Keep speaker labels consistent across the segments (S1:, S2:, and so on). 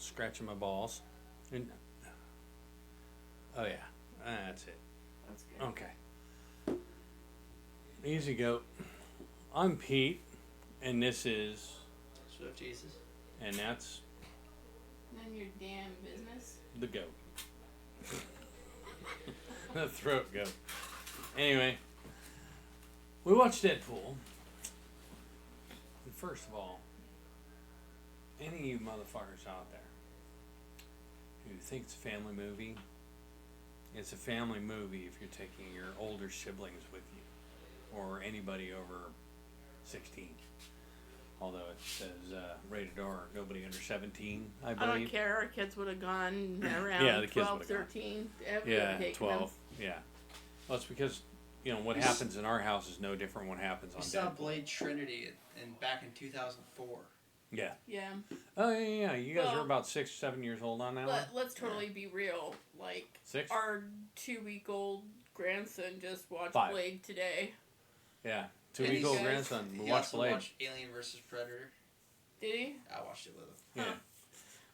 S1: scratching my balls. And, oh yeah, that's it.
S2: That's good.
S1: Okay. Easy goat. I'm Pete, and this is,
S3: Swift Jesus.
S1: and that's
S2: None of your damn business.
S1: the goat. The throat goat. Anyway, we watched Deadpool. And first of all, any of you motherfuckers out there who think it's a family movie, it's a family movie if you're taking your older siblings with you or anybody over 16. Although it says rated R, nobody under 17, I believe.
S2: I don't care. Our kids would have gone around
S1: Yeah, the kids
S2: 12,
S1: would've gone.
S2: 13.
S1: Yeah, 12. Yeah. Well, it's because, what happens in our house is no different what happens on
S3: We saw
S1: Deadpool.
S3: Blade Trinity back in 2004.
S1: Yeah.
S2: Yeah.
S1: Oh, yeah. You guys are
S2: Well,
S1: about 6, 7 years old on that one?
S2: Let's totally be real. Like,
S1: 6?
S2: our 2-week-old grandson just watched
S1: 5.
S2: Blade today.
S1: Yeah.
S3: And
S1: 2-week-old
S2: guys-
S1: grandson. We
S3: He
S1: watched
S3: also
S1: Blade.
S3: watched Alien vs. Predator.
S2: Did he?
S3: I watched it with him.
S1: Yeah.
S2: Huh.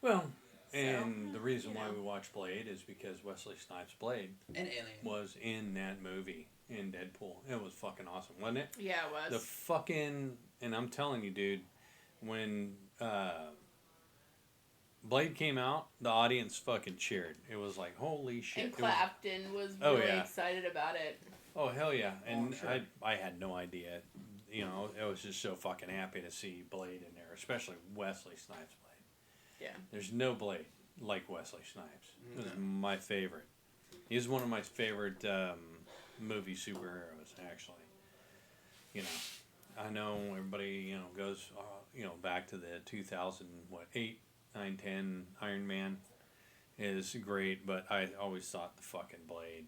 S1: Well,
S2: So,
S1: and the reason why
S2: know.
S1: we watched Blade is because Wesley Snipes' Blade
S3: And Alien.
S1: was in that movie, in Deadpool. It was fucking awesome, wasn't it?
S2: Yeah, it was.
S1: The fucking... And I'm telling you, dude, when Blade came out, the audience fucking cheered. It was like, holy shit.
S2: and
S1: It was-
S2: Clapton was
S1: Oh,
S2: really
S1: yeah.
S2: excited about it.
S1: oh, hell yeah. And
S3: sure.
S1: I had no idea. I was just so fucking happy to see Blade in there, especially Wesley Snipes' Blade.
S2: Yeah.
S1: There's no Blade like Wesley Snipes. It was
S3: No.
S1: my favorite. He's one of my favorite movie superheroes, actually. I know everybody, goes, back to the 8, 9, 10 Iron Man is great, but I always thought the fucking Blade,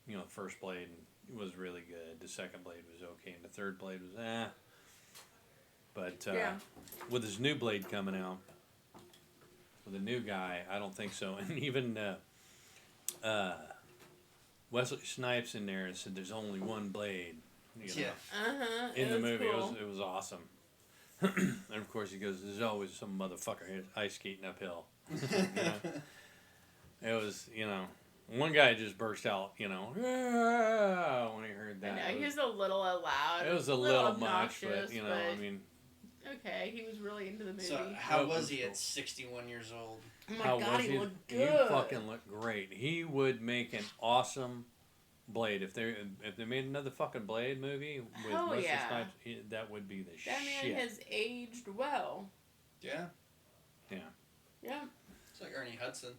S1: the first Blade was really good. The second Blade was okay, and the third Blade was But
S2: Yeah.
S1: with his new Blade coming out, with a new guy, I don't think so. And even Wesley Snipes in there said there's only one Blade.
S3: Yeah.
S2: Uh-huh.
S1: In
S2: it
S1: the
S2: was
S1: movie,
S2: cool.
S1: it was awesome. And of course, he goes, "There's always some motherfucker ice skating uphill." It was, one guy just burst out, "Ah," when he heard
S2: I
S1: that.
S2: know, he was a little loud.
S1: It was a little much,
S2: obnoxious,
S1: but
S2: but
S1: I mean,
S2: okay, he was really into the movie.
S3: So, how
S1: Oh,
S3: was he
S1: cool.
S3: at 61 years old?
S2: Oh my
S1: how
S2: god,
S1: was
S2: he looked
S1: He
S2: good.
S1: fucking looked great. He would make an awesome Blade if they made another fucking Blade movie with
S2: Hell
S1: Wesley
S2: yeah.
S1: Snipes. That would be the
S2: That man
S1: shit.
S2: has aged well.
S3: Yeah.
S2: Yeah.
S3: It's like Ernie Hudson.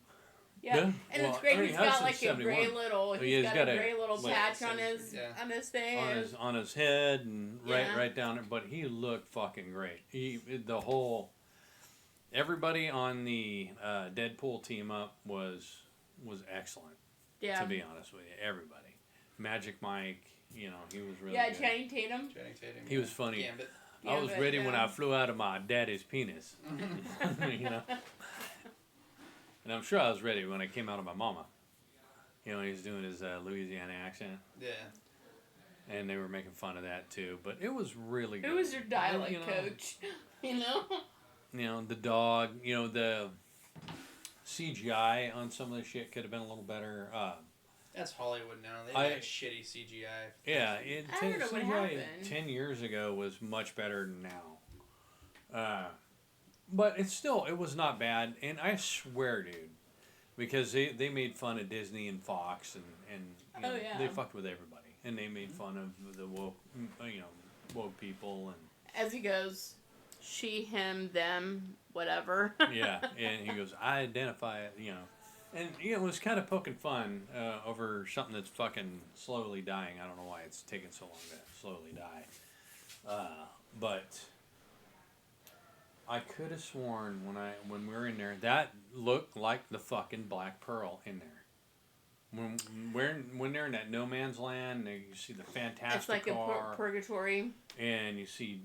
S2: Yeah.
S1: Yeah.
S2: And
S1: Well,
S2: it's great.
S1: Ernie
S2: He's got
S1: Hudson's
S2: like a
S1: 71.
S2: gray little.
S1: Yeah,
S2: He's got a gray little
S1: like-
S2: patch on his
S3: Yeah.
S2: thing.
S1: on his head and
S2: Yeah.
S1: right down there, but he looked fucking great. Everybody on the Deadpool team up was excellent.
S2: Yeah.
S1: To be honest with you, everybody. Magic Mike, he was really
S2: Yeah,
S1: good.
S2: Channing Tatum.
S3: Channing Tatum.
S1: He was funny.
S3: Gambit.
S1: I was
S2: Gambit,
S1: ready when
S2: yeah.
S1: I flew out of my daddy's penis. And I'm sure I was ready when I came out of my mama. He was doing his Louisiana accent.
S3: Yeah.
S1: And they were making fun of that too. But it was really good.
S2: Who was your dialect
S1: You know,
S2: coach?
S1: The dog, the CGI on some of the shit could have been a little better.
S3: That's Hollywood now. They
S1: I-
S3: make shitty CGI.
S1: Yeah,
S2: I don't know what happened.
S1: 10 years ago was much better than now. But it was not bad. And I swear, dude, because they made fun of Disney and Fox and
S2: Oh, yeah.
S1: they fucked with everybody. And they made fun of the woke people and
S2: As he goes, she, him, them, whatever.
S1: yeah, and he goes, I identify it, And, it was kind of poking fun over something that's fucking slowly dying. I don't know why it's taking so long to slowly die. But I could have sworn when we were in there, that looked like the fucking Black Pearl in there. When they're in that no man's land, you see the Fantastic
S2: It's like
S1: car,
S2: a purgatory.
S1: and you see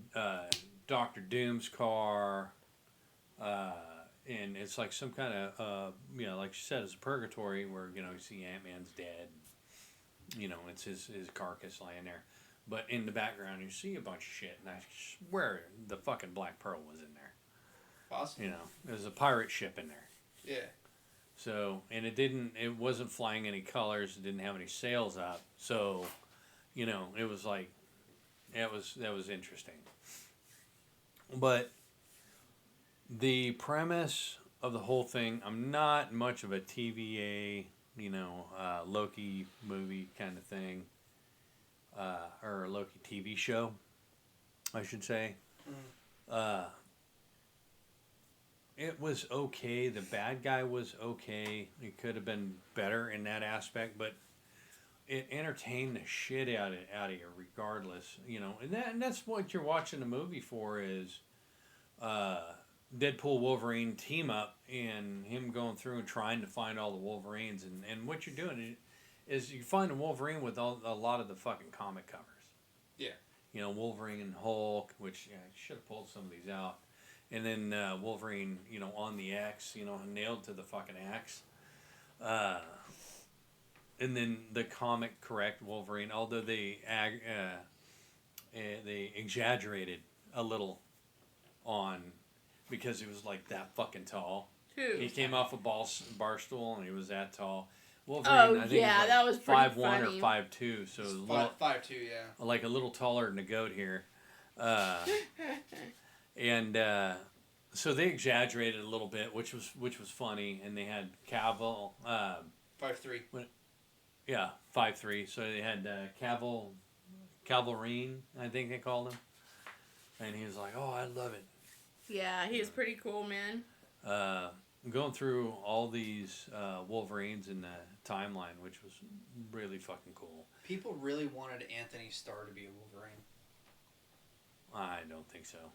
S1: Doctor Doom's car, and it's like some kind of like you said, it's a purgatory where you see Ant-Man's dead. It's his carcass laying there, but in the background you see a bunch of shit, and I swear the fucking Black Pearl was in there.
S3: Possible.
S1: You know, there's a pirate ship in there.
S3: Yeah.
S1: So, and it wasn't flying any colors. It didn't have any sails up. So, you know, it was like, that was interesting. But the premise of the whole thing, I'm not much of a TVA, you know, Loki movie kind of thing, or a Loki TV show, I should say. It was okay. The bad guy was okay. It could have been better in that aspect, but it entertained the shit out of you regardless. You know, and that's what you're watching the movie for is Deadpool Wolverine team up and him going through and trying to find all the Wolverines. And what you're doing is you find a Wolverine with a lot of the fucking comic covers.
S3: Yeah.
S1: You know, Wolverine and Hulk, which I should have pulled some of these out. And then Wolverine, you know, on the X, you know, nailed to the fucking X. And then the comic correct Wolverine, although they exaggerated a little on because he was like that fucking tall.
S2: Who?
S1: He came off a bar stool and he was that tall. Wolverine, I think
S2: yeah,
S1: was like
S2: that was pretty
S1: 5'1"
S2: funny.
S1: or 5'2", so
S3: 5'2", yeah.
S1: like a little taller than a goat here. And so they exaggerated a little bit, which was funny, and they had Cavill.
S3: 5'3".
S1: Yeah, 5'3". So they had Calverine, I think they called him, and he was like, "Oh, I love it."
S2: Yeah, he was pretty cool, man.
S1: Going through all these Wolverines in the timeline, which was really fucking cool.
S3: People really wanted Anthony Starr to be a Wolverine.
S1: I don't think so.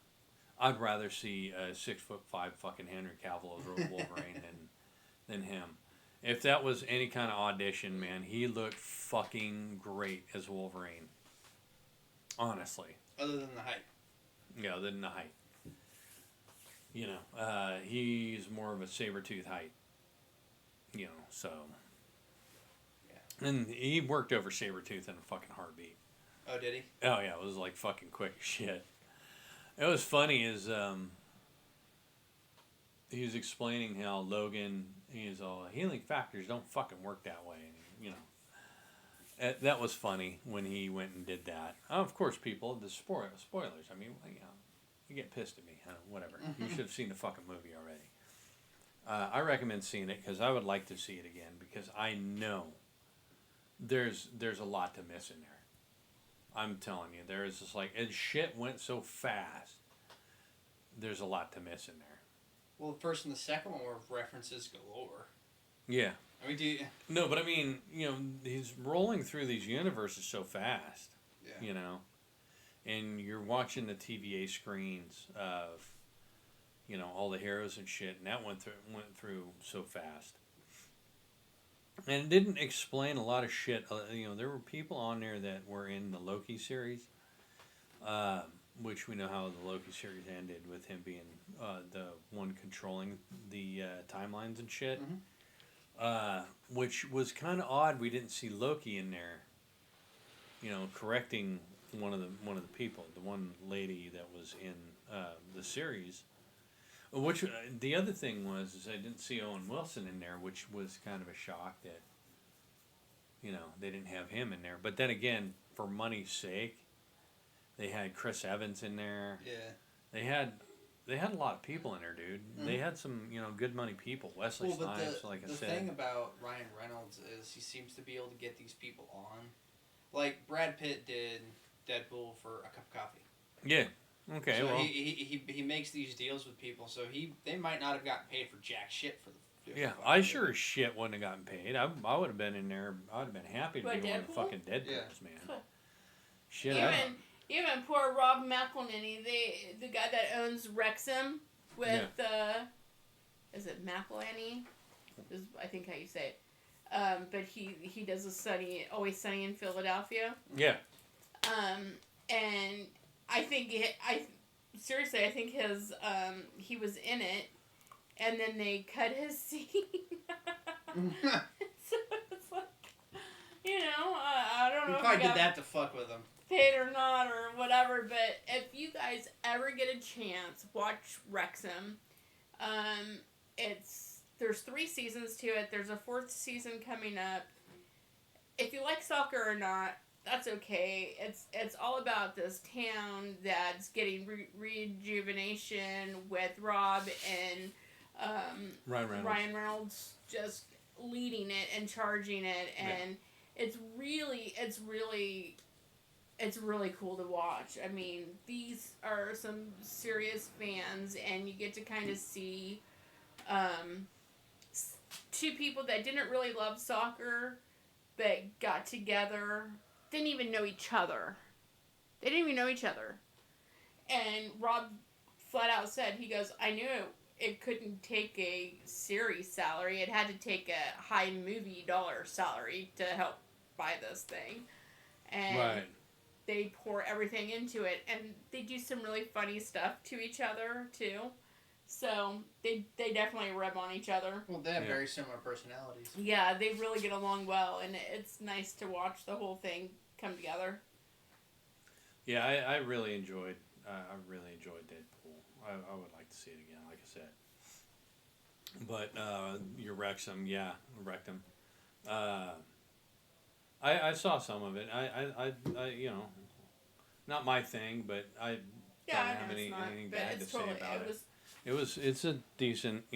S1: I'd rather see a 6'5" fucking Henry Cavill as Wolverine than him. If that was any kind of audition, man, he looked fucking great as Wolverine. Honestly.
S3: Other than the height.
S1: Yeah, other than the height. You know, he's more of a saber-tooth height. You know, so. Yeah. And he worked over Sabretooth in a fucking heartbeat.
S3: Oh, did he?
S1: Oh, yeah, it was like fucking quick as shit. It was funny is he was explaining how Logan, he's all, healing factors don't fucking work that way. And, you know, that was funny when he went and did that. Of course, people, the spoilers. I mean, you know, you get pissed at me. Whatever. You should have seen the fucking movie already. I recommend seeing it because I would like to see it again because I know there's a lot to miss in there. I'm telling you, there is just like, and shit went so fast. There's a lot to miss in there.
S3: Well, the first and the second one were references galore.
S1: Yeah.
S3: I mean,
S1: No, but I mean, you know, he's rolling through these universes so fast.
S3: Yeah.
S1: You know, and you're watching the TVA screens of, you know, all the heroes and shit, and that went through so fast. And it didn't explain a lot of shit. You know, there were people on there that were in the Loki series, which we know how the Loki series ended with him being the one controlling the timelines and shit.
S3: Mm-hmm.
S1: Which was kind of odd. We didn't see Loki in there, you know, correcting one of the people, the one lady that was in the series. Which the other thing is I didn't see Owen Wilson in there, which was kind of a shock that, you know, they didn't have him in there. But then again, for money's sake, they had Chris Evans in there.
S3: Yeah.
S1: They had a lot of people in there, dude. Mm-hmm. They had some, you know, good money people. Wesley Snipes, like I said.
S3: The thing about Ryan Reynolds is he seems to be able to get these people on. Like Brad Pitt did Deadpool for a cup of coffee.
S1: Yeah. Okay,
S3: so
S1: well,
S3: he makes these deals with people, so they might not have gotten paid for jack shit for the.
S1: Yeah, I sure as shit wouldn't have gotten paid. I would have been in there. I would have been happy to be one of the fucking Deadpools, man. Shit.
S2: Even poor Rob McElhenney, the guy that owns Wrexham with is it McElhenney? Is I think how you say it. But he does Always Sunny in Philadelphia.
S1: Yeah.
S2: And I think seriously, I think his he was in it, and then they cut his scene. So it's like, you know, I don't know.
S3: He probably did that to fuck with him.
S2: Paid or not or whatever, but if you guys ever get a chance, watch Wrexham. There's 3 seasons to it. There's a 4th season coming up. If you like soccer or not, that's okay. It's all about this town that's getting rejuvenation with Rob and Ryan Reynolds just leading it and charging it, and it's really cool to watch. I mean, these are some serious fans, and you get to kind of see 2 people that didn't really love soccer, but got together, didn't even know each other. They didn't even know each other. And Rob flat out said, he goes, I knew it couldn't take a series salary. It had to take a high movie dollar salary to help buy this thing. And they pour everything into it. And they do some really funny stuff to each other, too. So, they definitely rub on each other.
S3: Well, they have very similar personalities.
S2: Yeah, they really get along well, and it's nice to watch the whole thing come together.
S1: Yeah, I really enjoyed Deadpool. I would like to see it again, like I said. But your Wrexham, wrecked him. I saw some of it. I not my thing, but I don't have anything bad to say about it. It's a decent
S2: for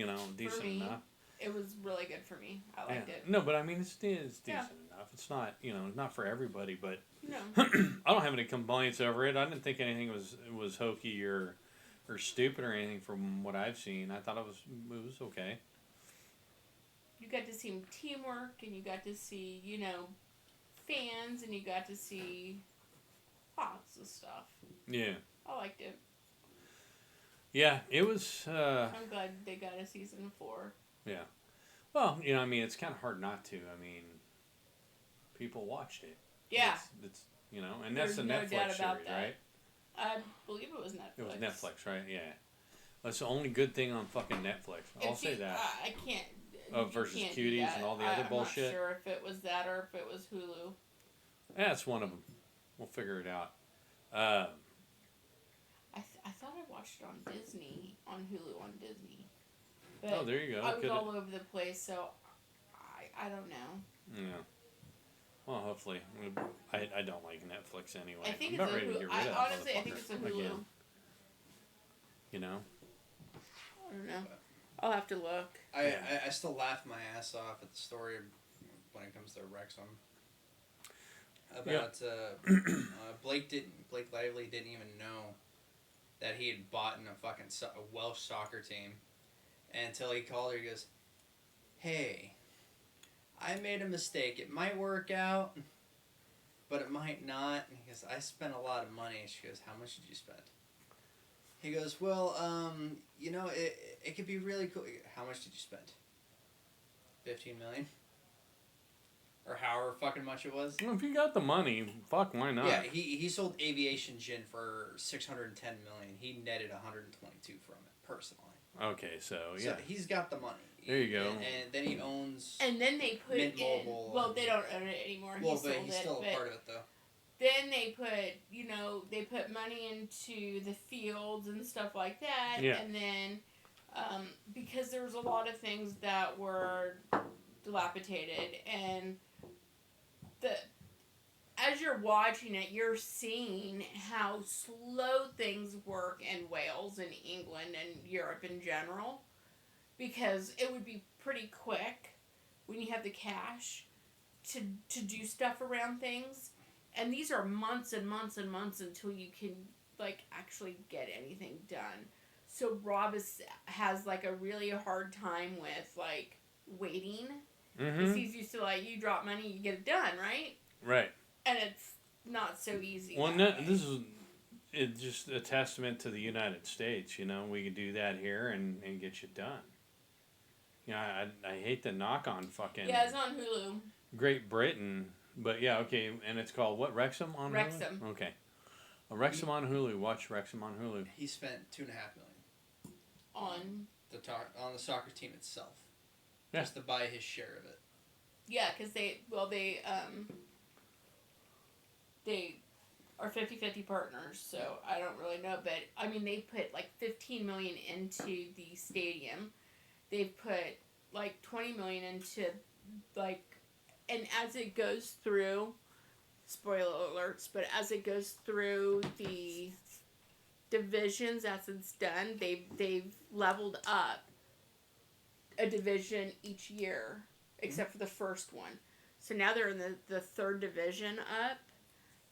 S2: me,
S1: enough.
S2: It was really good for me. I liked it.
S1: No, but I mean, it's decent enough. It's not, not for everybody, but
S2: no.
S1: I don't have any complaints over it. I didn't think anything was hokey or stupid or anything from what I've seen. I thought it was okay.
S2: You got to see teamwork, and you got to see, fans, and you got to see lots of stuff.
S1: Yeah.
S2: I liked it.
S1: Yeah, it was...
S2: I'm glad they got a season 4.
S1: Yeah. Well, I mean, it's kind of hard not to. I mean, people watched it.
S2: Yeah.
S1: It's and that's the Netflix series, right?
S2: I believe it was Netflix.
S1: It was Netflix, right? Yeah. That's the only good thing on fucking Netflix. I'll say that.
S2: I can't...
S1: versus Cuties and all the other bullshit.
S2: I'm not sure if it was that or if it was Hulu.
S1: Yeah, it's one of them. We'll figure it out.
S2: I thought I watched it on Disney, on Hulu on Disney. But
S1: there you go.
S2: I was all over the place, so I don't know.
S1: Yeah. Well, hopefully. I don't like Netflix anyway.
S2: I think
S1: I'm about ready to get rid of
S2: honestly, I think it's a Hulu.
S1: Again.
S2: I don't know. I'll have to look.
S3: I still laugh my ass off at the story when it comes to Wrexham. About Blake Lively didn't even know that he had bought in a fucking Welsh soccer team until he called her. He goes, "Hey, I made a mistake. It might work out, but it might not." And he goes, "I spent a lot of money." She goes, "How much did you spend?" He goes, "Well, it could be really cool." How much did you spend? 15 million? Or however fucking much it was.
S1: Well, if you got the money, fuck, why not?
S3: Yeah, he sold aviation gin for 610 million. He netted 122 from it personally.
S1: Okay, so
S3: he's got the money.
S1: There you go.
S3: And then he owns.
S2: And then they put
S3: Mint Mobile.
S2: Well, they don't own it anymore.
S3: Well, but he's still a part of it though.
S2: Then they put money into the fields and stuff like that.
S1: Yeah.
S2: And then because there was a lot of things that were dilapidated, and as you're watching it, you're seeing how slow things work in Wales and England and Europe in general, because it would be pretty quick when you have the cash to do stuff around things, and these are months and months and months until you can actually get anything done. So Rob has a really hard time with waiting. Because he's used to you drop money, you get it done, right?
S1: Right.
S2: And it's not so easy.
S1: Well, this is just a testament to the United States. We can do that here and get you done. I hate to knock on fucking.
S2: Yeah, it's on Hulu.
S1: Great Britain, but yeah, okay, and it's called what? Wrexham on
S2: Wrexham.
S1: Hulu? Okay. Wrexham on Hulu. Watch Wrexham on Hulu.
S3: He spent $2.5 million on the soccer team itself.
S1: Yeah.
S3: Just to buy his share of it.
S2: Yeah, because they are 50-50 partners, so I don't really know. But I mean, they put like $15 million into the stadium. They've put like $20 million into like, and as it goes through, spoiler alerts, but as it goes through the divisions as it's done, they've leveled up a division each year, except for the first one. So now they're in the third division up.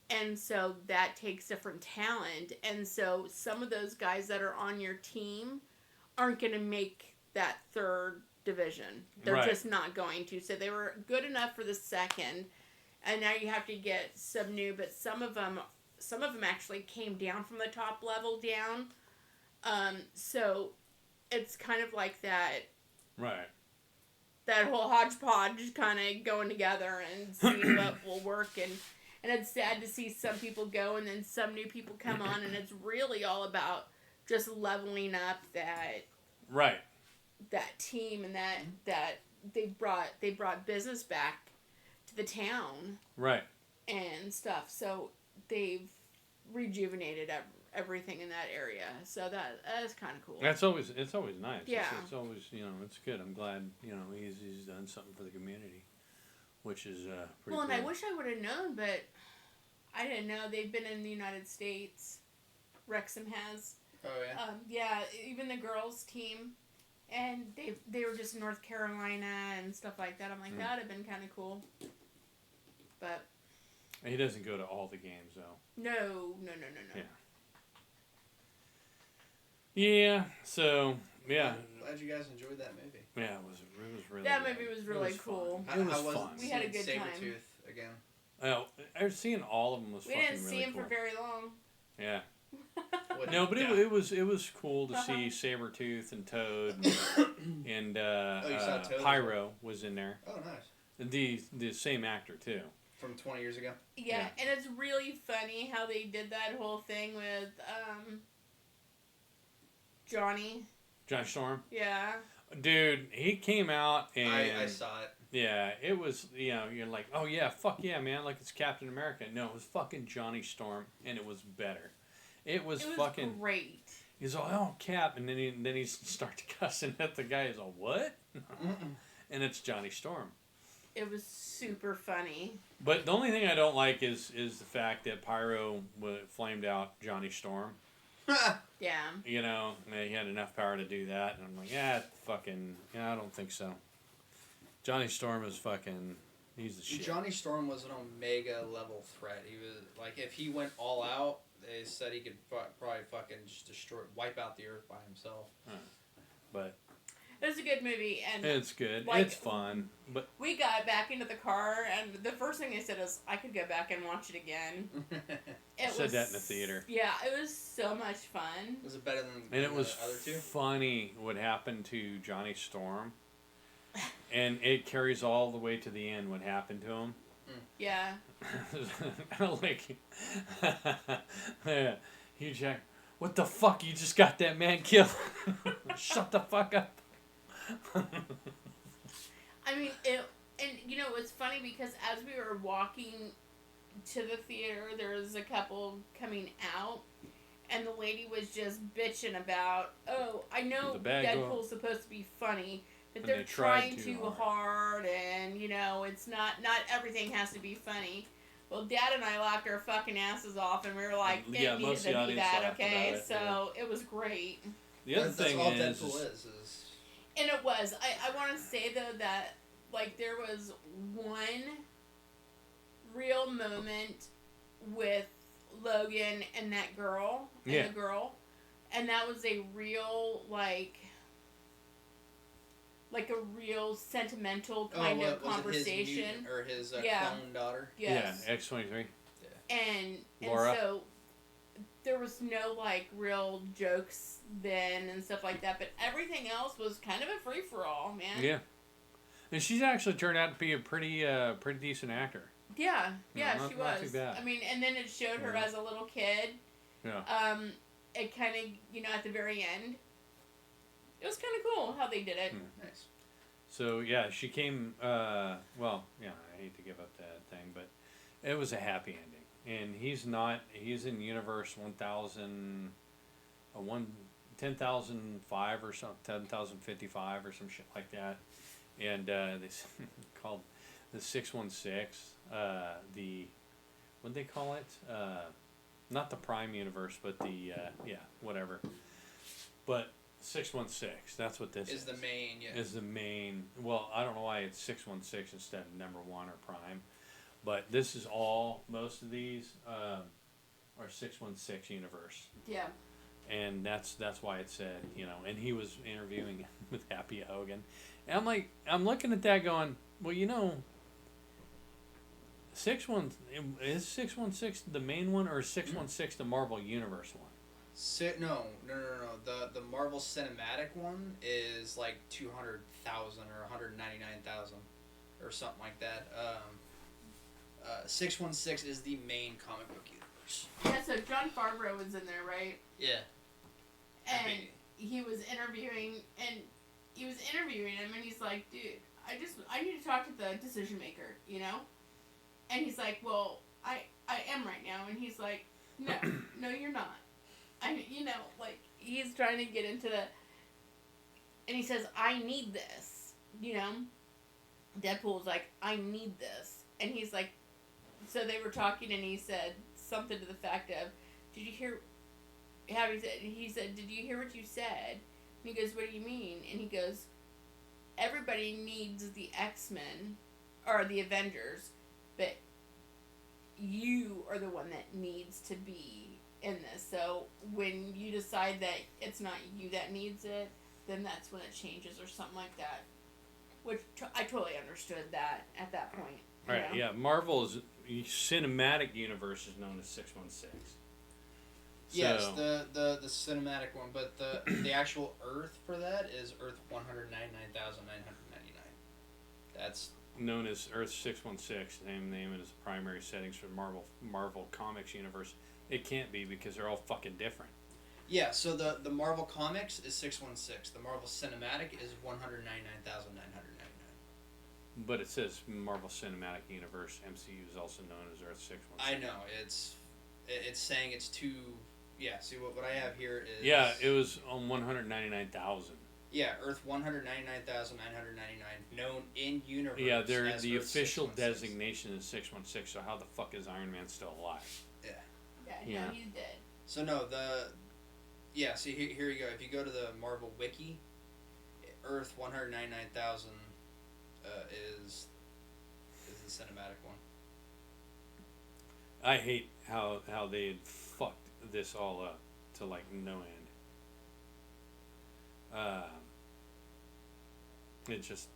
S2: And so that takes different talent. And so some of those guys that are on your team aren't going to make that third division. They're just not going to. So they were good enough for the second. And now you have to get some new. But some of them actually came down from the top level down. So it's kind of like that.
S1: Right.
S2: That whole hodgepodge just kind of going together and seeing what will work. And it's sad to see some people go and then some new people come on, and it's really all about just leveling up that team, and that they brought business back to the town,
S1: right,
S2: and stuff. So they've rejuvenated everything in that area. So that is kind of cool.
S1: It's always nice.
S2: Yeah,
S1: it's always, it's good. I'm glad he's done something for the community, which is pretty
S2: well, and
S1: cool.
S2: I wish I would have known, but I didn't know they've been in the United States. Wrexham has.
S3: Oh yeah.
S2: Yeah, even the girls team, and they were just in North Carolina and stuff like that. I'm like, that'd have been kind of cool. But
S1: he doesn't go to all the games though.
S2: No.
S1: Yeah. So yeah.
S3: Glad you guys enjoyed that movie.
S1: Yeah, it was really.
S2: That
S1: good.
S2: movie was really cool.
S1: It was fun.
S2: We had a good time.
S3: Sabretooth again.
S1: Oh, seeing all of them was
S2: we
S1: fucking
S2: didn't see
S1: really
S2: him
S1: cool.
S2: for very long.
S1: Yeah. No, but it was cool to see Sabretooth and Toad and
S3: you saw Toad
S1: Pyro was in there.
S3: Oh, nice.
S1: The same actor too.
S3: From 20 years ago.
S2: Yeah, and it's really funny how they did that whole thing with Johnny
S1: Storm.
S2: Yeah.
S1: Dude, he came out and
S3: I saw it.
S1: Yeah, it was, you're like, oh yeah, fuck yeah, man, like it's Captain America. No, it was fucking Johnny Storm, and it was better. It was fucking
S2: great.
S1: He's all, oh, Cap, and then he starts cussing at the guy. He's all, what? And it's Johnny Storm.
S2: It was super funny.
S1: But the only thing I don't like is the fact that Pyro flamed out Johnny Storm.
S2: Yeah.
S1: He had enough power to do that, and I'm like, I don't think so. Johnny Storm is fucking, he's the shit.
S3: Johnny Storm was an Omega level threat. He was, like, if he went all out, they said he could probably fucking just wipe out the earth by himself.
S1: But
S2: it was a good movie, and
S1: it's good.
S2: Like,
S1: it's fun. But
S2: we got back into the car, and the first thing they said is, I could go back and watch it again.
S1: Said that in the theater.
S2: Yeah, it was so much fun.
S3: Was it better than
S1: and it was
S3: the other two? Funny
S1: what happened to Johnny Storm. And it carries all the way to the end what happened to him.
S2: Yeah.
S1: Like, Hugh Jack, what the fuck? You just got that man killed. Shut the fuck up.
S2: I mean, it's funny because as we were walking to the theater, there was a couple coming out, and the lady was just bitching about, oh, I know Deadpool's supposed to be funny, but they're trying too hard, and it's not everything has to be funny. Well, Dad and I laughed our fucking asses off, and we were like, it needed to be that, okay? So it was great.
S1: The other thing
S3: all Deadpool is.
S2: And it was. I want to say though that like there was one real moment with Logan and that girl and the girl, and that was a real like a real sentimental kind of conversation.
S3: Or his clone daughter.
S2: Yes.
S1: Yeah, X-23.
S2: Yeah. And
S1: Laura.
S2: so there was no like real jokes then and stuff like that, but everything else was kind of a free for all, man.
S1: Yeah. And she's actually turned out to be a pretty decent actor.
S2: Yeah, yeah,
S1: not,
S2: she
S1: not
S2: was.
S1: Too bad.
S2: I mean, and then it showed her as a little kid.
S1: Yeah.
S2: It kind of, at the very end, it was kind of cool how they did it.
S3: Nice.
S1: So yeah, she came. I hate to give up that thing, but it was a happy ending. and he's not. He's in universe 1000, 10,005 or something, 10,055 or some shit like that, and this called the 616. The what they call it? Not the Prime Universe, but the whatever. But 616. That's what this
S3: is the main. Yeah.
S1: Is the main. Well, I don't know why it's 616 instead of number one or Prime, but this is all. Most of these are 616 universe.
S2: Yeah.
S1: And that's why it said, and he was interviewing with Happy Hogan, and I'm looking at that going, well, 616 the main one, or 616 the Marvel Universe one?
S3: No. The Marvel Cinematic one is like 200,000 or 199,000 or something like that. 616 is the main comic book universe.
S2: Yeah, so John Favreau was in there, right?
S3: Yeah.
S2: And he was interviewing him, and he's like, dude, I need to talk to the decision maker, And he's like, well, I am right now. And he's like, no, you're not. He's trying to get into the, and he says, I need this, Deadpool's like, I need this. And he's like, so they were talking, and he said something to the fact of, did you hear, he said, did you hear what you said? And he goes, what do you mean? And he goes, everybody needs the X-Men, or the Avengers, but you are the one that needs to be in this. So when you decide that it's not you that needs it, then that's when it changes or something like that. Which I totally understood that at that point.
S1: Right, yeah. Marvel's cinematic universe is known as 616.
S3: Yes, the cinematic one, but the actual Earth for that is Earth 199,999. That's
S1: known as Earth 616. Same name as primary settings for Marvel Comics universe. It can't be because they're all fucking different.
S3: Yeah, so the Marvel Comics is 616. The Marvel Cinematic is 199,999.
S1: But it says Marvel Cinematic Universe. MCU is also known as Earth 616.
S3: I know it's saying it's two. Yeah, see what I have here is.
S1: Yeah, it was on 199,000.
S3: Yeah, Earth 199,999, known in universe.
S1: Yeah, they're
S3: as
S1: the
S3: Earth
S1: official
S3: 616.
S1: designation is 616. So how the fuck is Iron Man still alive?
S2: Yeah, he's dead.
S3: So no, see here you go. If you go to the Marvel Wiki, Earth 199,000 is the cinematic one.
S1: I hate how they had fucked this all up to like no end. It just.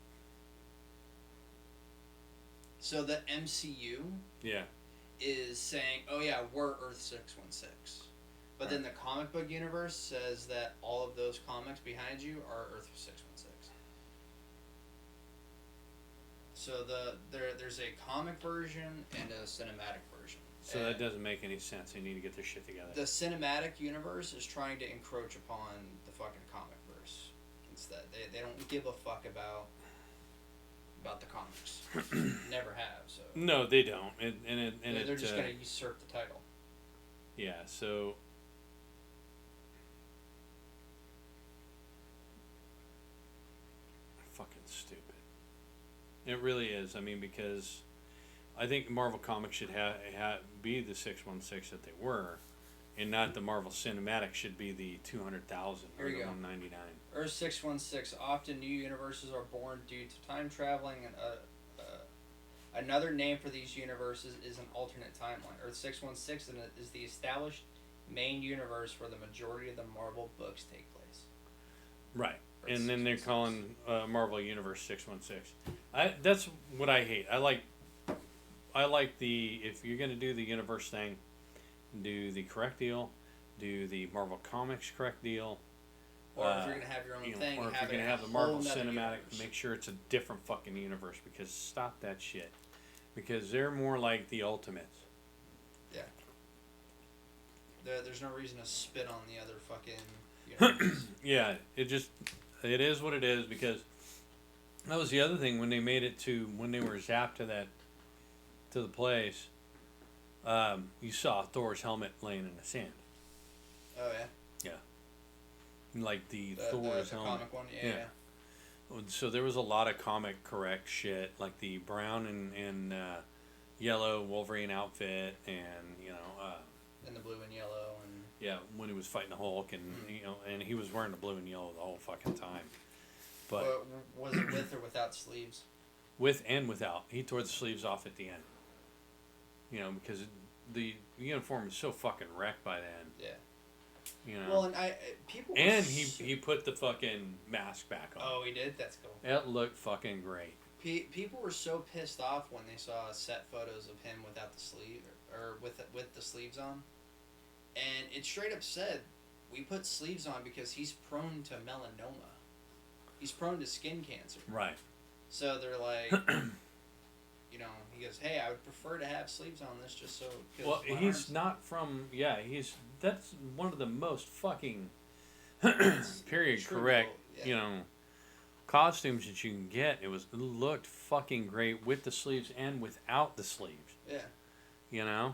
S3: So the MCU.
S1: Yeah.
S3: Is saying, oh yeah, we're Earth 616. But then the comic book universe says that all of those comics behind you are Earth 616. So there's a comic version and a cinematic version.
S1: So that doesn't make any sense. They need to get their shit together.
S3: The cinematic universe is trying to encroach upon the fucking comic verse. It's that they don't give a fuck about the comics. Never have. So
S1: no, they don't.
S3: They're just gonna usurp the title.
S1: Yeah. So. Fucking stupid. It really is. I mean, because I think Marvel Comics should be the 616 that they were, and not the Marvel Cinematic should be the 200,000 or the 199.
S3: Earth 616. Often new universes are born due to time traveling, and another name for these universes is an alternate timeline. Earth 616 is the established main universe where the majority of the Marvel books take place. Right.
S1: And then they're calling Marvel Universe 616. That's what I hate. I like if you're going to do the universe thing, do the correct deal, do the Marvel Comics correct deal.
S3: Or if you're going to have your own thing,
S1: or if you're going to have the Marvel Cinematic, make sure it's a different fucking universe, because stop that shit. Because they're more like the Ultimates.
S3: Yeah. There's no reason to spit on the other fucking universe.
S1: Yeah, it is what it is, because that was the other thing when they made it to, when they were zapped to the place, You saw Thor's helmet laying in the sand.
S3: Oh yeah.
S1: Like the
S3: The
S1: Thor's helmet.
S3: comic one. Yeah.
S1: Yeah. So there was a lot of comic correct shit, like the brown and yellow Wolverine outfit, and
S3: And the blue and yellow and.
S1: yeah, when he was fighting the Hulk, and and he was wearing the blue and yellow the whole fucking time. But
S3: was it with or without sleeves?
S1: with and without, he tore the sleeves off at the end. Because the uniform is so fucking wrecked by then.
S3: Yeah.
S1: Well,
S3: and people.
S1: And he put the fucking mask back on.
S3: Oh, he did. That's cool.
S1: It looked fucking great.
S3: People were so pissed off when they saw set photos of him without the sleeve or with the sleeves on, and it straight up said, "We put sleeves on because he's prone to melanoma. He's prone to skin cancer."
S1: Right.
S3: So they're like, he goes, "Hey, I would prefer to have sleeves on this just so."
S1: Well, he's not from. Yeah, that's one of the most fucking period correct.
S3: Yeah.
S1: Costumes that you can get. It looked fucking great with the sleeves and without the sleeves.
S3: Yeah.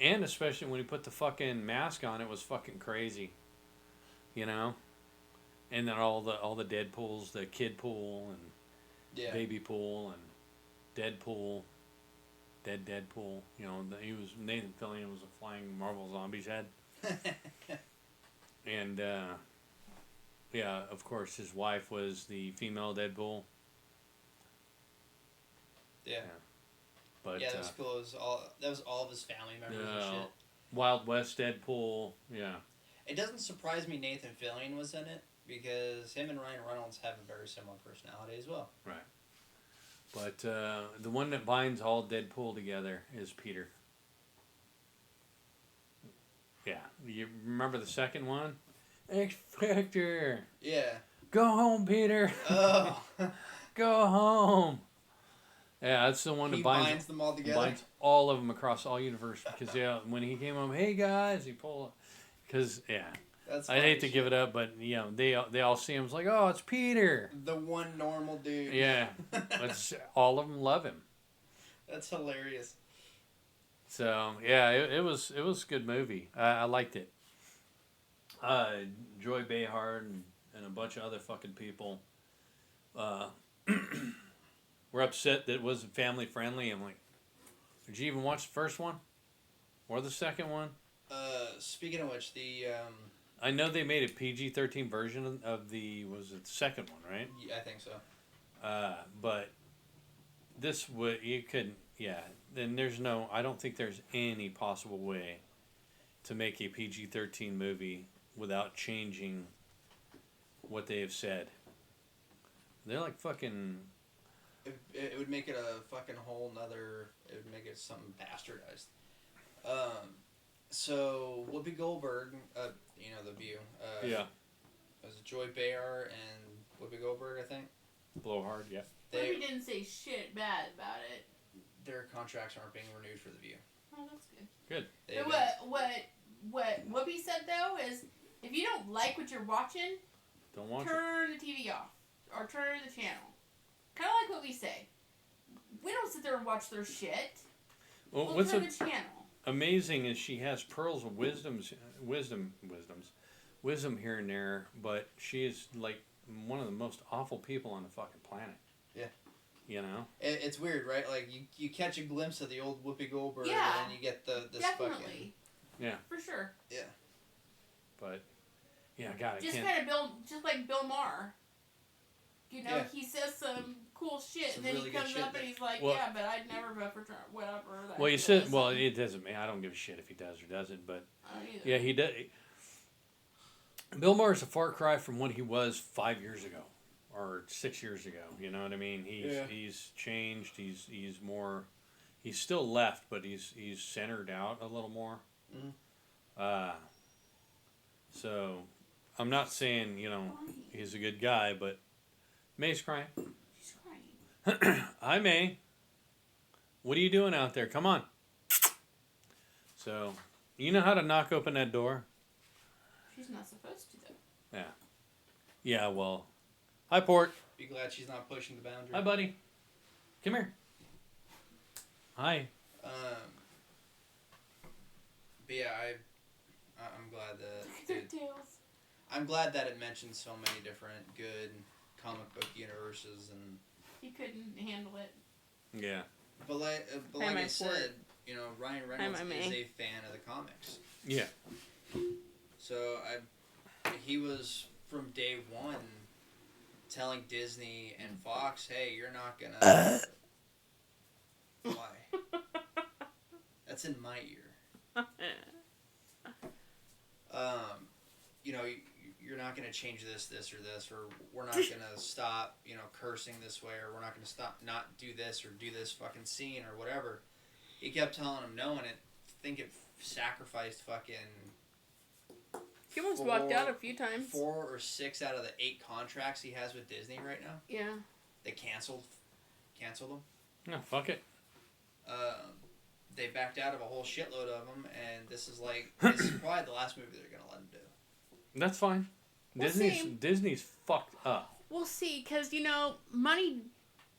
S1: And especially when he put the fucking mask on, it was fucking crazy. And then all the Deadpools, the Kid Pool and Baby Pool and Deadpool, Deadpool. Nathan Fillion was a flying Marvel Zombies head. And yeah, of course, his wife was the female Deadpool.
S3: Yeah.
S1: But
S3: that was cool. That was all of his family members and shit.
S1: Wild West Deadpool. Yeah.
S3: It doesn't surprise me Nathan Fillion was in it because him and Ryan Reynolds have a very similar personality as well.
S1: Right. But the one that binds all Deadpool together is Peter. Yeah. You remember the second one? X-Factor.
S3: Yeah.
S1: Go home, Peter.
S3: Oh.
S1: Go home. Yeah, that's the one that
S3: binds them all together.
S1: Binds all of them across all universe. Because when he came home, hey guys, he pulled. Because
S3: that's
S1: I hate to give it up, but they all see him. It's like, oh, it's Peter.
S3: The one normal dude.
S1: Yeah, all of them love him.
S3: That's hilarious.
S1: So yeah, it was a good movie. I liked it. Joy Behar and a bunch of other fucking people were upset that it wasn't family friendly. I'm like, did you even watch the first one or the second one?
S3: Speaking of which,
S1: I know they made a PG-13 version of the second one, right?
S3: Yeah, I think so.
S1: But this you couldn't. Yeah, then I don't think there's any possible way to make a PG-13 movie without changing what they have said. They're like fucking.
S3: It would make it a fucking whole nother. It would make it something bastardized. So Whoopi Goldberg, The View.
S1: Yeah.
S3: It was Joy Behar and Whoopi Goldberg, I think.
S1: Blowhard, yeah.
S2: Whoopi didn't say shit bad about it.
S3: Their contracts aren't being renewed for The View.
S2: Oh, that's good.
S1: Good.
S2: So what Whoopi said though is, if you don't like what you're watching,
S1: don't watch
S2: turn the TV off or turn the channel. Kind of like what we say. We don't sit there and watch their shit.
S1: Well,
S2: we'll turn the channel.
S1: Amazing is she has pearls of wisdom here and there, but she is like one of the most awful people on the fucking planet.
S3: Yeah. It's weird, right? Like you catch a glimpse of the old Whoopi Goldberg, and then you get this
S2: definitely.
S3: fucking.
S1: Yeah.
S2: For sure.
S3: Yeah.
S1: But God,
S2: just like Bill Maher. He says some cool shit, and then
S3: really
S2: he comes up and he's like, "Yeah, but I'd never vote for Trump, whatever."
S1: Well, he said, "Well, it doesn't mean I don't give a shit if he does or doesn't." But yeah, he does. Bill Maher is a far cry from what he was 5 years ago or 6 years ago. You know what I mean? He's changed. He's more. He's still left, but he's centered out a little more.
S3: Mm-hmm.
S1: So I'm not saying he's a good guy, but May's crying.
S2: She's crying.
S1: Hi, May. What are you doing out there? Come on. So, you know how to knock open that door?
S2: She's not supposed to, though.
S1: Yeah. Yeah, well. Hi, Port.
S3: Be glad she's not pushing the boundary.
S1: Hi, buddy. Come here. Hi.
S3: But yeah, I'm glad that
S2: Look at their
S3: dude,
S2: tails.
S3: I'm glad that it mentions so many different good comic book universes and.
S2: He couldn't handle it.
S1: Yeah.
S3: But like I said, you know, Ryan Reynolds is a fan of the comics.
S1: Yeah.
S3: So he was from day one telling Disney and Fox, "Hey, you're not gonna." Why? That's in my ear. You know, you're not gonna change this, or this, or we're not gonna stop, you know, cursing this way, or we're not gonna stop not do this or do this fucking scene or whatever. He kept telling him no, and I think it sacrificed fucking.
S2: He almost walked out a few times.
S3: 4 or 6 out of the 8 contracts he has with Disney right now.
S2: Yeah.
S3: They canceled them.
S1: No, fuck it.
S3: They backed out of a whole shitload of them, and this is probably the last movie they're gonna let him do.
S1: That's fine.
S2: We'll
S1: Disney's fucked up.
S2: We'll see, because, you know, money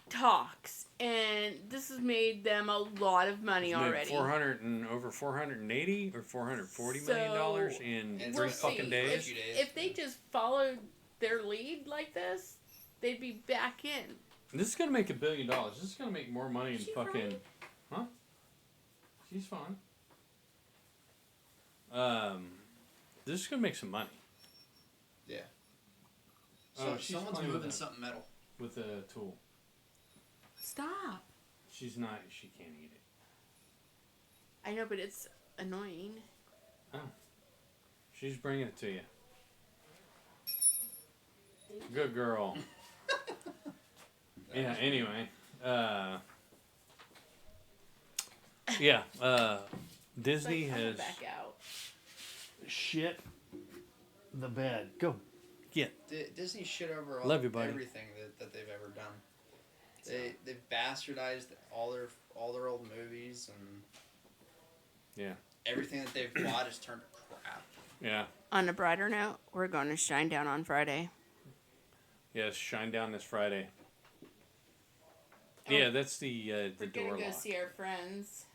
S2: talks, and this has made them a lot of money already.
S1: Over $480 or $440 million in 3 fucking days.
S2: If they just followed their lead like this, they'd be back in.
S1: This is gonna make $1 billion. This is gonna make more money than fucking.
S2: Right?
S1: Huh? She's fine. This is gonna make some money.
S3: Yeah.
S1: So
S3: someone's moving something metal
S1: with a tool.
S2: Stop.
S1: She's not. She can't eat it.
S2: I know, but it's annoying.
S1: Oh. She's bringing it to you. Good girl. Yeah. Anyway. Yeah. Disney has
S2: back out.
S1: shit the bed. Go. Get.
S3: Disney shit over everything that they've ever done. They've bastardized all their old movies, and
S1: yeah,
S3: everything that they've bought has turned to crap.
S1: Yeah.
S2: On a brighter note, we're going to Shinedown on Friday.
S1: Yes, Shinedown this Friday. Yeah, that's the door lock.
S2: We're gonna go see our friends.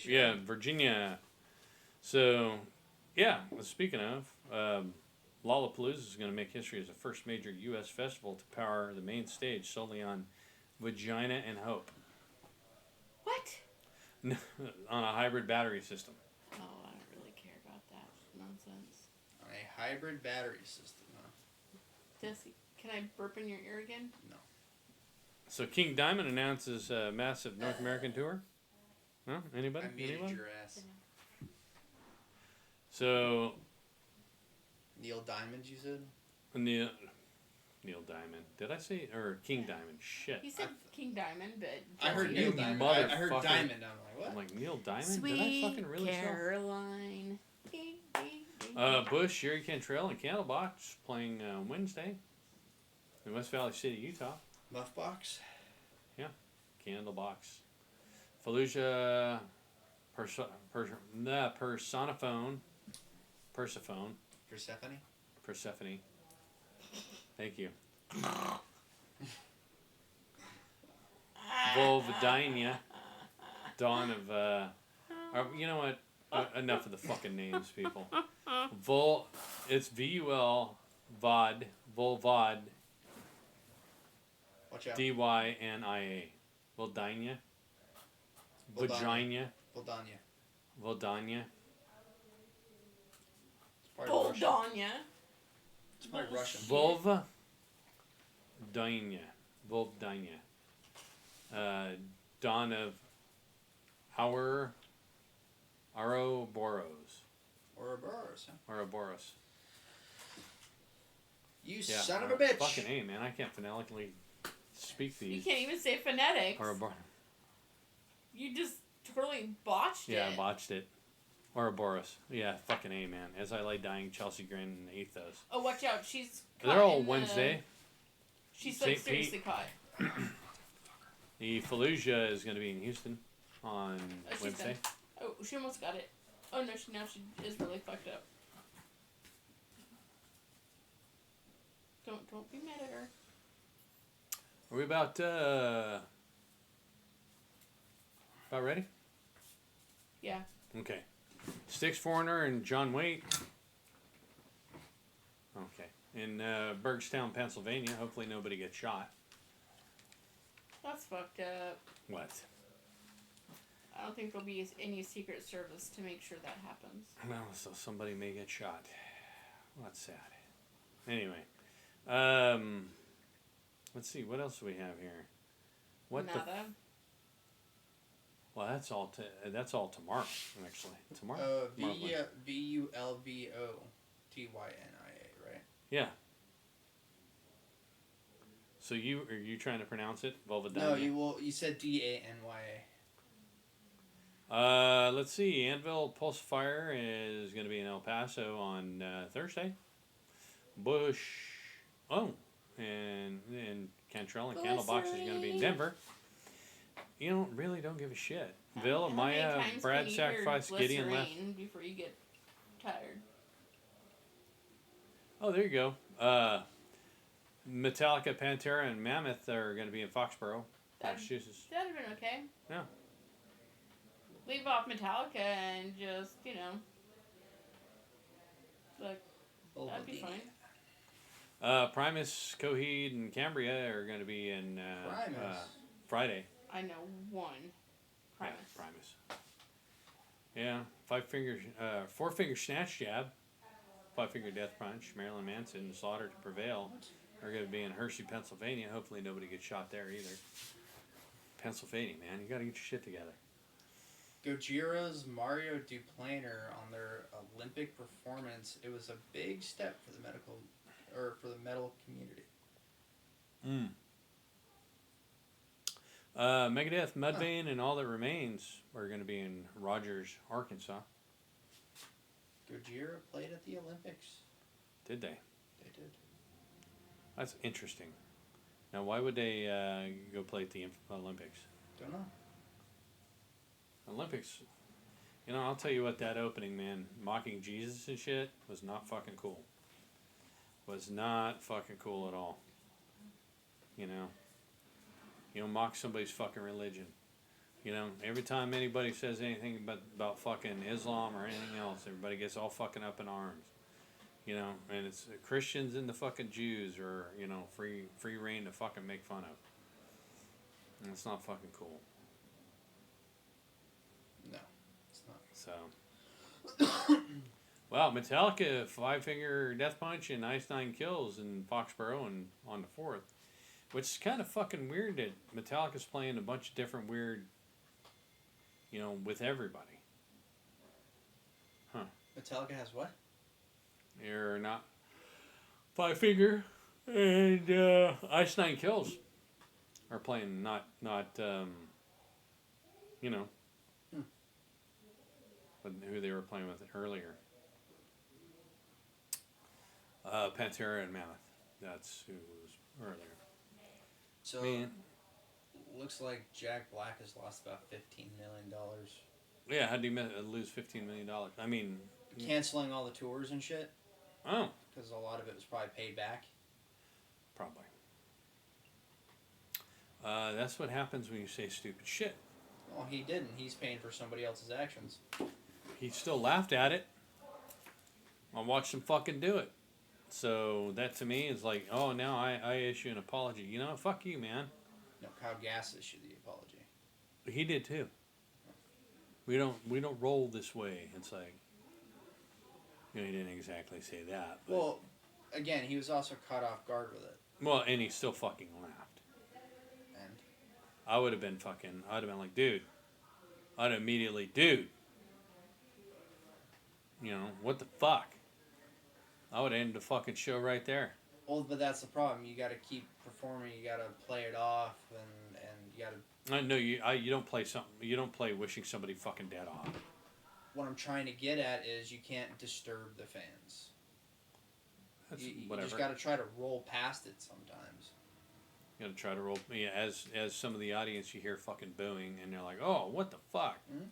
S1: Yeah, Virginia. So, yeah. Speaking of, Lollapalooza is going to make history as the first major U.S. festival to power the main stage solely on Vagina and Hope.
S2: What?
S1: On a hybrid battery system.
S2: Oh, I don't really care about that nonsense.
S3: On a hybrid battery system, huh?
S2: Jesse, can I burp in your ear again?
S3: No.
S1: So King Diamond announces a massive North American tour. Huh? Anybody?
S3: I muted
S1: Anyone?
S3: your ass.
S1: So.
S3: Neil Diamond, you said?
S1: Neil Diamond. Did I say or King Diamond? Shit.
S2: He said King Diamond, but
S3: I heard
S1: You
S3: Neil Diamond. I heard
S1: motherfucker.
S3: Diamond. I'm like, what?
S1: I'm like Neil Diamond.
S2: Sweet
S1: Did I fucking really
S2: Caroline.
S1: Bush, Sherry Cantrell, and Candlebox playing Wednesday in West Valley City, Utah.
S3: Muffbox?
S1: Yeah, Candlebox. Fallujah, Persephone. Persephone. Thank you. Volvadina. Dawn of, you know what? Enough of the fucking names, people. It's VUL, VOD, Volvod,
S3: Watch out.
S1: DYNIA. Voldania. Vagina.
S3: Voldania.
S2: Voldania.
S3: It's probably Russian.
S1: Volva. Volvdania. Dawn of Ouroboros.
S3: Ouroboros, huh?
S1: Ouroboros.
S3: You son of a bitch.
S1: Fucking A, man. I can't phonetically speak these.
S2: You can't even say phonetics.
S1: Ouroboros.
S2: You just totally botched it.
S1: Yeah, I botched it. Ouroboros. Yeah, fucking A, man. As I lay dying, Chelsea Grin and Athos.
S2: Oh, watch out. She's caught.
S1: They're all Wednesday.
S2: She's like seriously caught.
S1: The Fallujah is going to be in Houston on Wednesday.
S2: Oh, she almost got it. Oh, no, she is really fucked up. Don't be mad at her.
S1: Are we about ready?
S2: Yeah.
S1: Okay. Styx Foreigner and John Waite. Okay. In Bergstown, Pennsylvania. Hopefully nobody gets shot.
S2: That's fucked up.
S1: What?
S2: I don't think there'll be any Secret Service to make sure that happens.
S1: Well, so somebody may get shot. Well, that's sad. Anyway. Let's see. What else do we have here? What
S2: Nada.
S1: Well, that's all tomorrow, actually. Tomorrow?
S3: Vulvodynia, right?
S1: Yeah. So are you trying to pronounce it? Vulvodynia?
S3: No, you said Danya.
S1: Let's see. Anvil Pulse Fire is going to be in El Paso on Thursday. Bush. Oh. And Cantrell and Candlebox is going to be in Denver. You don't give a shit. Bill, Maya, Brad sacrificed, Gideon left.
S2: Before you get tired.
S1: Oh, there you go. Metallica, Pantera, and Mammoth are going to be in Foxborough, Massachusetts.
S2: That'd have been okay.
S1: Yeah.
S2: Leave off Metallica and just, that'd be fine.
S1: Primus, Coheed, and Cambria are going to be in Friday.
S2: I know one. Primus.
S1: Yeah, Primus. Yeah, 4-finger snatch jab, 5-finger death punch, Marilyn Manson, and Slaughter to Prevail are going to be in Hershey, Pennsylvania. Hopefully nobody gets shot there either. Pennsylvania, man, you got to get your shit together.
S3: Gojira's Mario Duplaner on their Olympic performance. It was a big step for the metal community.
S1: Megadeth, Mudvayne, and All That Remains are going to be in Rogers, Arkansas.
S3: Gojira played at the Olympics.
S1: Did they?
S3: They did.
S1: That's interesting. Now, why would they go play at the Olympics?
S3: Don't know.
S1: Olympics. I'll tell you what, that opening, man, mocking Jesus and shit, was not fucking cool. Was not fucking cool at all. You don't mock somebody's fucking religion. Every time anybody says anything about fucking Islam or anything else, everybody gets all fucking up in arms. And it's Christians and the fucking Jews are, free reign to fucking make fun of. And it's not fucking cool.
S3: No, it's not.
S1: So. Well, Metallica, 5-finger death punch and Ice Nine Kills in Foxborough and on the 4th. Which is kind of fucking weird that Metallica's playing a bunch of different weird, with everybody. Huh.
S3: Metallica has what?
S1: They're not 5-finger and Ice Nine Kills are playing not but who they were playing with earlier. Pantera and Mammoth. That's who was earlier.
S3: So, looks like Jack Black has lost about $15 million.
S1: Yeah, how did he lose $15 million? I mean...
S3: Canceling all the tours and shit.
S1: Oh.
S3: Because a lot of it was probably paid back.
S1: Probably. That's what happens when you say stupid shit.
S3: Well, he didn't. He's paying for somebody else's actions.
S1: He still laughed at it. I watched him fucking do it. So that to me is like, oh, now I issue an apology. Fuck you, man.
S3: No, Kyle Gass issued the apology.
S1: He did too. We don't roll this way. It's like, he didn't exactly say that. But,
S3: well, again, he was also caught off guard with it.
S1: Well, and he still fucking laughed.
S3: And
S1: I would have been like, dude. I'd immediately, dude. What the fuck? I would end the fucking show right there.
S3: Well, but that's the problem. You got to keep performing. You got to play it off, and you got to.
S1: I know you don't play something. You don't play wishing somebody fucking dead off.
S3: What I'm trying to get at is you can't disturb the fans.
S1: That's
S3: You
S1: whatever.
S3: just got to try to roll past it sometimes.
S1: You got to try to roll. Yeah, as some of the audience, you hear fucking booing, and they're like, "Oh, what the fuck." Mm-hmm.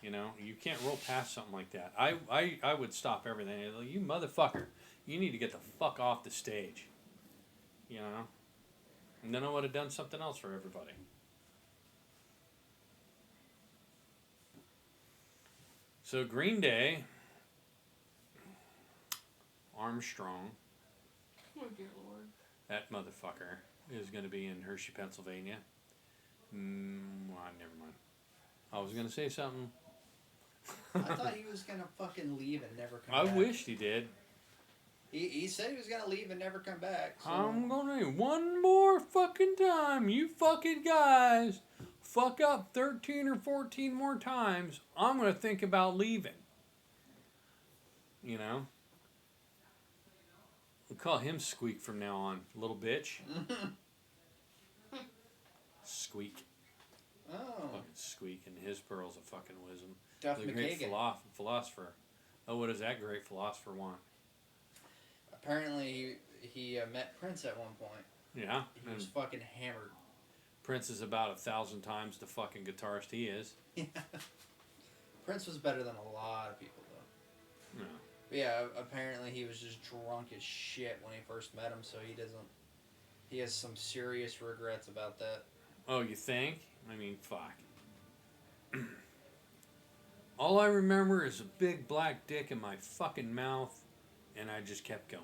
S1: You can't roll past something like that. I would stop everything. Like, you motherfucker, you need to get the fuck off the stage. And then I would have done something else for everybody. So Green Day, Armstrong,
S2: Oh dear Lord.
S1: that motherfucker, is going to be in Hershey, Pennsylvania. Well, never mind. I was going to say something.
S3: I thought he was gonna fucking leave and never come
S1: I
S3: back.
S1: wished he did.
S3: He said he was gonna leave and never come back. So.
S1: I'm gonna one more fucking time. You fucking guys fuck up 13 or 14 more times. I'm gonna think about leaving. You know? We'll call him Squeak from now on. Little bitch. Squeak.
S3: Oh.
S1: Fucking Squeak and his pearls of fucking wisdom.
S3: Duff
S1: The great
S3: McKagan.
S1: philosopher. Oh, what does that great philosopher want?
S3: Apparently, he met Prince at one point.
S1: Yeah.
S3: He was fucking hammered.
S1: Prince is about 1,000 times the fucking guitarist he is.
S3: Yeah. Prince was better than a lot of people, though.
S1: No.
S3: But yeah, apparently he was just drunk as shit when he first met him, so he has some serious regrets about that.
S1: Oh, you think? I mean, fuck. All I remember is a big black dick in my fucking mouth, and I just kept going.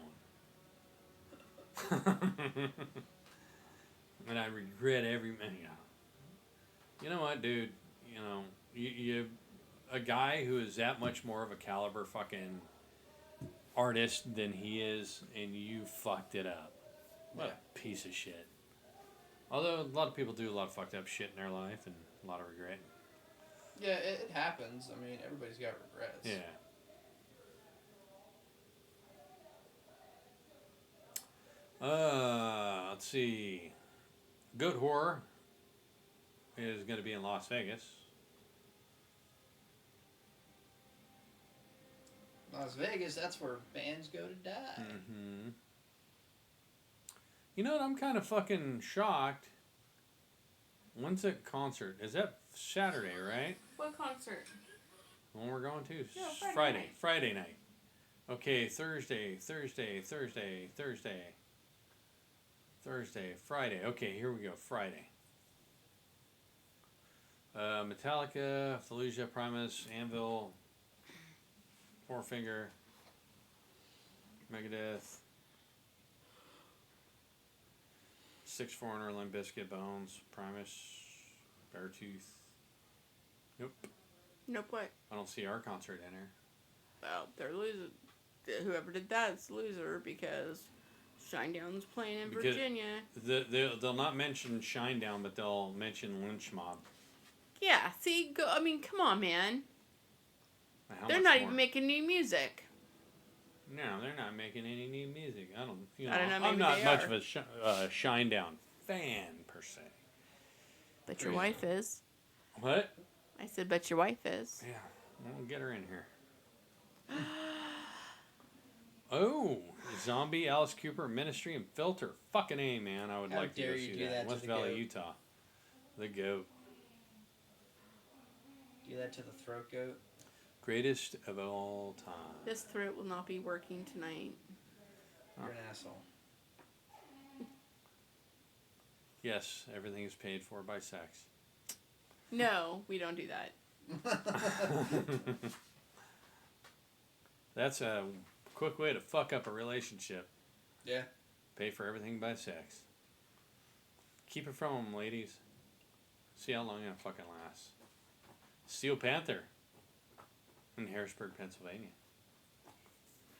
S1: And I regret every minute. You know what, dude? You know, you a guy who is that much more of a caliber fucking artist than he is, and you fucked it up. What a piece of shit. Although a lot of people do a lot of fucked up shit in their life and a lot of regret.
S3: Yeah, it happens. I mean, everybody's got regrets.
S1: Yeah. Let's see. Goat Horror is going to be in Las Vegas.
S3: Las Vegas, that's where bands go to die.
S1: Mm-hmm. You know what? I'm kind of fucking shocked. When's that concert? Is that Saturday, right?
S2: What concert?
S1: The one we're going to?
S2: No, Friday night.
S1: Friday night. Okay, Thursday, Friday. Okay, here we go. Friday. Metallica, Fallujah, Primus, Anvil, Four Finger, Megadeth, Six Foreigner, Limp Bizkit, Bones, Primus, Beartooth. Nope.
S2: Nope, what?
S1: I don't see our concert in here.
S2: Well, they're losing. Whoever did that's the loser because Shinedown's playing in Virginia.
S1: They'll not mention Shinedown, but they'll mention Lynch Mob.
S2: Yeah, see, I mean, come on, man.
S1: How
S2: They're
S1: much
S2: not
S1: more?
S2: even making new music.
S1: No, they're not making any new music. I don't know.
S2: Maybe
S1: I'm not
S2: they
S1: much
S2: are.
S1: of a Shinedown fan per se.
S2: But your wife is.
S1: What?
S2: I said, but your wife is.
S1: Yeah, we'll get her in here. Oh, Zombie, Alice Cooper, Ministry, and Filter. Fucking A, man. I would
S3: How
S1: like to
S3: dare
S1: go
S3: you
S1: see
S3: do that to
S1: West
S3: the
S1: Valley,
S3: goat.
S1: Utah. The GOAT.
S3: Do that to the throat goat.
S1: Greatest of all time.
S2: This throat will not be working tonight.
S3: You're an asshole.
S1: Yes, everything is paid for by sex.
S2: No, we don't do that.
S1: That's a quick way to fuck up a relationship.
S3: Yeah.
S1: Pay for everything by sex. Keep it from them, ladies. See how long it fucking lasts. Steel Panther in Harrisburg, Pennsylvania.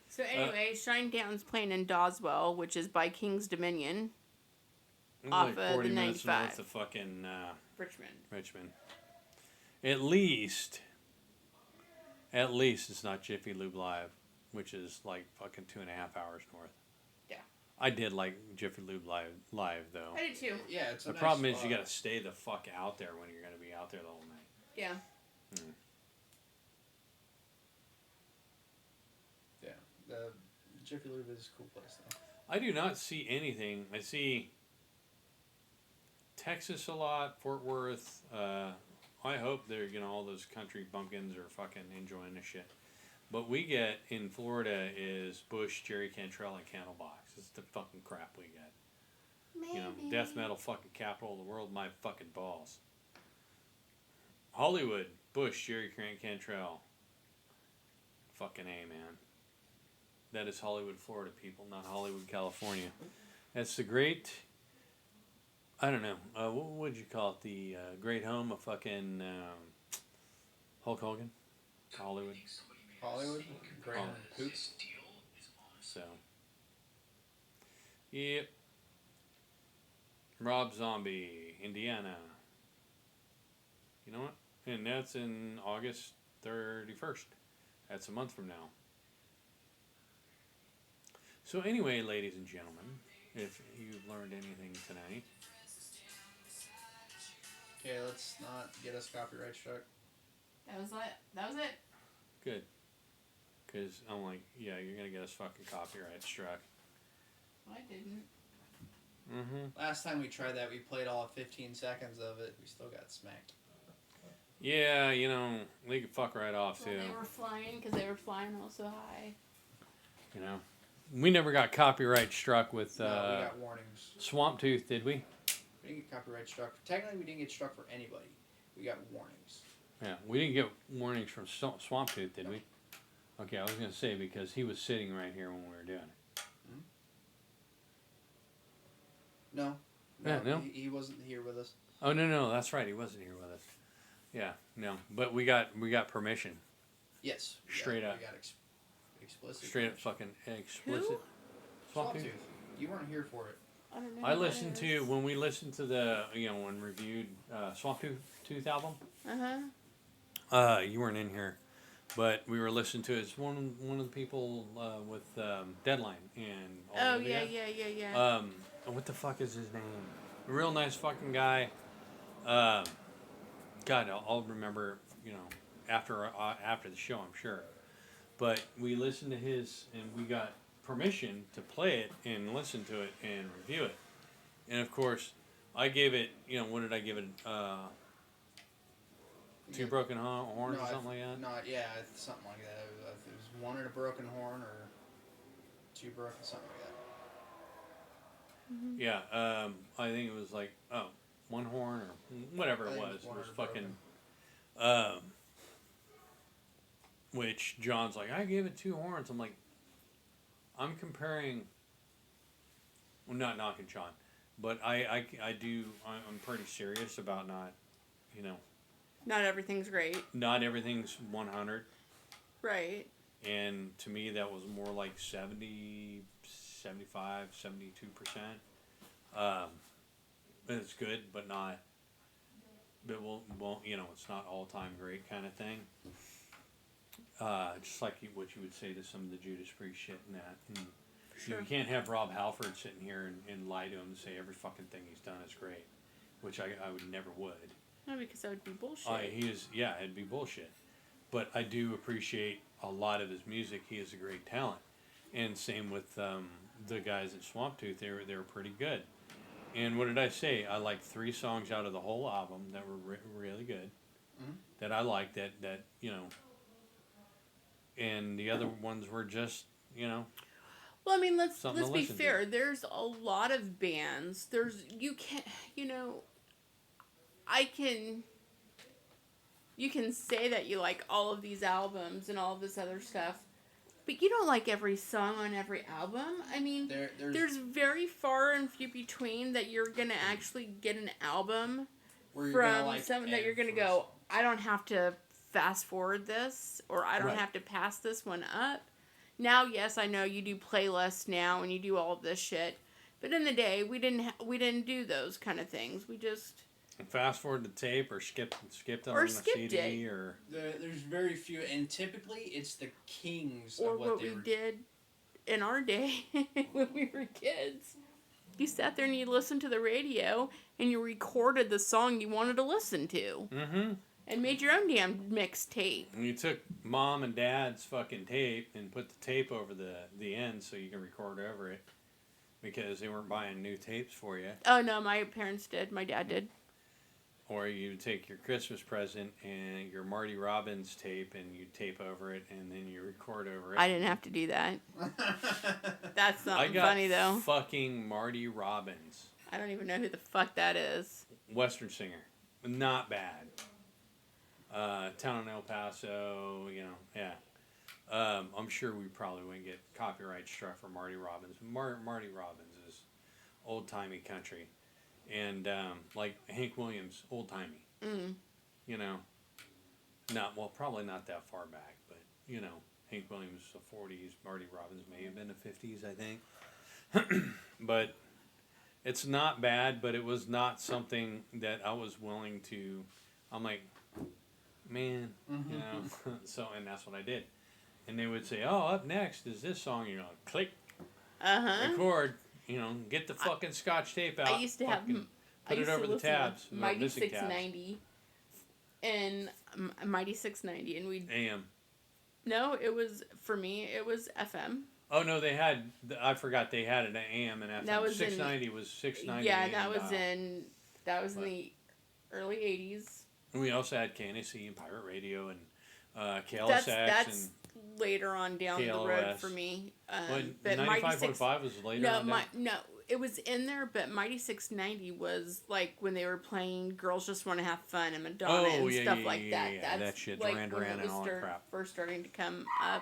S2: So anyway, Shinedown's playing in Doswell, which is by King's Dominion,
S1: It's
S2: off
S1: like
S2: of
S1: 40
S2: the
S1: minutes
S2: 95.
S1: north of fucking
S2: Richmond.
S1: Richmond. At least it's not Jiffy Lube Live, which is like fucking 2.5 hours north.
S2: Yeah.
S1: I did like Jiffy Lube live though.
S2: I did too.
S3: Yeah, it's a
S1: The
S3: nice
S1: problem is
S3: spot.
S1: you got to stay the fuck out there when you're going to be out there the whole night.
S2: Yeah.
S3: Yeah. The Jiffy Lube is a cool place, though.
S1: I do not see anything. I see Texas a lot, Fort Worth. I hope they're, all those country bumpkins are fucking enjoying this shit. What we get in Florida is Bush, Jerry Cantrell, and Candlebox. It's the fucking crap we get.
S2: Maybe.
S1: Death metal fucking capital of the world, my fucking balls. Hollywood, Bush, Jerry Cantrell, Fucking A, man. That is Hollywood, Florida, people, not Hollywood, California. That's the great... I don't know. What would you call it? The great home of fucking Hulk Hogan? Hollywood.
S3: Hollywood? Great Poop?
S1: So. Yep. Rob Zombie, Indiana. You know what? And that's in August 31st. That's a month from now. So anyway, ladies and gentlemen, if you've learned anything tonight.
S3: Okay, let's not get us copyright struck.
S2: That was it.
S1: Good. Because I'm like, yeah, you're going to get us fucking copyright struck.
S2: I didn't.
S1: Mm-hmm.
S3: Last time we tried that, we played all 15 seconds of it. We still got smacked.
S1: Yeah, you know, they could fuck right off,
S2: Well,
S1: too.
S2: they were flying because they were flying all so high.
S1: You know. We never got copyright struck with
S3: No, we got warnings.
S1: Swamp Tooth, did we?
S3: We didn't get copyright struck. Technically, we didn't get struck for anybody. We got warnings.
S1: Yeah, we didn't get warnings from Swamp Tooth, did we? Okay, I was going to say, because he was sitting right here when we were doing it.
S3: No.
S1: Yeah, no.
S3: He wasn't here with us.
S1: Oh, no, that's right. He wasn't here with us. Yeah, no. But we got permission.
S3: Yes.
S1: Straight up.
S3: We got explicit.
S1: Straight up fucking explicit.
S2: Who?
S3: Swamp Tooth. You weren't here for it.
S2: I don't know.
S1: I listened to, when we listened to the, when reviewed Swamp Tooth album.
S2: Uh-huh.
S1: You weren't in here. But we were listening to it. It's one of the people with Deadline and all
S2: Oh,
S1: the
S2: yeah.
S1: what the fuck is his name? A real nice fucking guy. God, I'll remember, after the show, I'm sure. But we listened to his, and we got permission to play it and listen to it and review it. And of course, I gave it, what did I give it? Two broken horns or something like that?
S3: Something like that. It was one and a broken horn or two broken, something like that.
S2: Mm-hmm.
S1: Yeah, I think it was like, one horn or whatever it was. It was fucking, which John's like, I gave it 2 horns. I'm like, I'm comparing, well, not knocking John, but I'm pretty serious about not,
S2: Not everything's great.
S1: not everything's 100.
S2: Right.
S1: And to me, that was more like 70, 75, 72%. It's good, but not, it won't, it's not all-time great kind of thing. Just like what you would say to some of the Judas Priest shit and that. And
S2: Sure.
S1: you can't have Rob Halford sitting here and lie to him and say every fucking thing he's done is great, which I would never would.
S2: No, because that would be bullshit.
S1: It'd be bullshit. But I do appreciate a lot of his music. He is a great talent. And same with the guys at Swamp Tooth. They were pretty good. And what did I say? I liked 3 songs out of the whole album that were really good.
S3: Mm-hmm.
S1: That I liked that and the other ones were just,
S2: Well, I mean, let's
S1: something to
S2: be
S1: listen to.
S2: fair. There's a lot of bands. You can say that you like all of these albums and all of this other stuff, but you don't like every song on every album. I mean, there's very far and few between that you're gonna actually get an album from someone that you're gonna go, I don't have to fast forward this, or I don't have to pass this one up. Now, yes, I know you do playlists now and you do all of this shit, but in the day we didn't do those kind of things. We just
S1: fast forward the tape or skipped it
S2: or
S1: on
S2: skipped
S1: the CD
S2: it.
S1: or
S3: There's very few, and typically it's the kings
S2: or
S3: of
S2: what we did in our day when we were kids. You sat there and you listened to the radio and you recorded the song you wanted to listen to.
S1: Mm-hmm.
S2: And made your own damn mixtape.
S1: And you took mom and dad's fucking tape and put the tape over the end so you can record over it. Because they weren't buying new tapes for you.
S2: Oh, no, my parents did. My dad did.
S1: Or you take your Christmas present and your Marty Robbins tape and you tape over it and then you record over it.
S2: I didn't have to do that. That's
S1: I
S2: not
S1: got
S2: funny, though.
S1: fucking Marty Robbins.
S2: I don't even know who the fuck that is.
S1: Western singer. Not bad. Town in El Paso, yeah. I'm sure we probably wouldn't get copyright struck for Marty Robbins. Marty Robbins is old timey country, and like Hank Williams, old timey.
S2: Mm.
S1: You know, probably not that far back, but you know, Hank Williams the 40s, Marty Robbins may have been the 50s, I think. But it's not bad, but it was not something that I was willing to. I'm like, man, you know. So, and that's what I did. And they would say, "Oh, up next is this song." You know, click, record. You know, get the fucking Scotch tape out.
S2: I used to have.
S1: Put it over the tabs.
S2: Mighty 690. And Mighty 690, and we.
S1: AM.
S2: No, it was for me. It was FM.
S1: Oh no, they had. I forgot they had an AM and FM.
S2: That was
S1: 690 was 690.
S2: Yeah, that was in. That was in the early 80s.
S1: And we also had KNAC and Pirate Radio and KLSX.
S2: That's later on down
S1: KLOS.
S2: The road for me.
S1: But 95.5 was later on down?
S2: No, it was in there, but Mighty 690 was like when they were playing Girls Just Want to Have Fun and Madonna and stuff like that.
S1: Yeah,
S2: That's
S1: that shit,
S2: like
S1: Duran
S2: when
S1: Duran
S2: it
S1: and all
S2: was
S1: that crap.
S2: first starting to come up.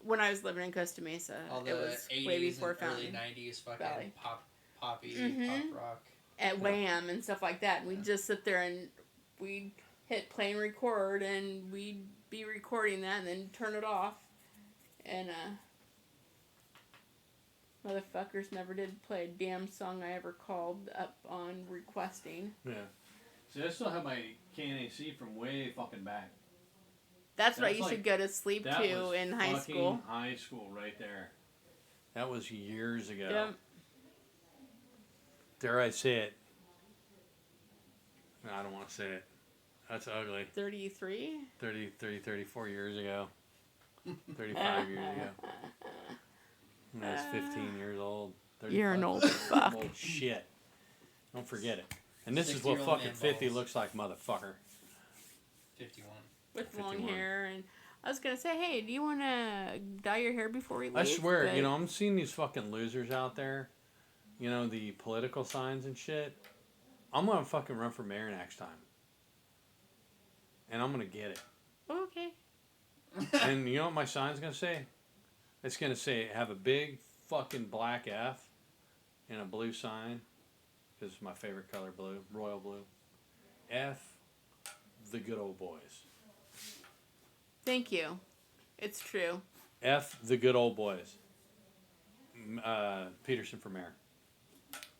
S2: When I was living in Costa Mesa,
S3: All
S2: it
S3: the
S2: was
S3: 80s
S2: way before
S3: and
S2: Fountain.
S3: early 90s fucking
S2: Valley.
S3: poppy, pop rock.
S2: At Wham and stuff like that. And we'd just sit there and we'd hit play and record, and we'd be recording that and then turn it off. And motherfuckers never did play a damn song I ever called up on requesting.
S1: Yeah. See, I still have my KNAC from way fucking back.
S2: That's what I used to go to sleep to in high school.
S1: High school, right there. That was years ago.
S2: Yep.
S1: Dare I say it? No, I don't want to say it. That's ugly.
S2: 33?
S1: 34 years ago. 35 years ago. When I was 15 years old.
S2: You're an old fuck.
S1: Old shit. Don't forget it. And this is what
S3: 60-year-old
S1: fucking
S3: man
S1: 50
S3: balls.
S1: looks like, motherfucker.
S3: 51.
S2: With long
S1: 51.
S2: hair. And I was going to say, hey, do you want to dye your hair before we leave?
S1: I swear,
S2: But
S1: you know, I'm seeing these fucking losers out there. You know, the political signs and shit. I'm going to fucking run for mayor next time. And I'm going to get it.
S2: Okay.
S1: And you know what my sign's going to say? It's going to say, have a big fucking black F and a blue sign. Because it's my favorite color, blue. Royal blue. F, the good old boys.
S2: Thank you. It's true.
S1: F, the good old boys. Peterson for mayor.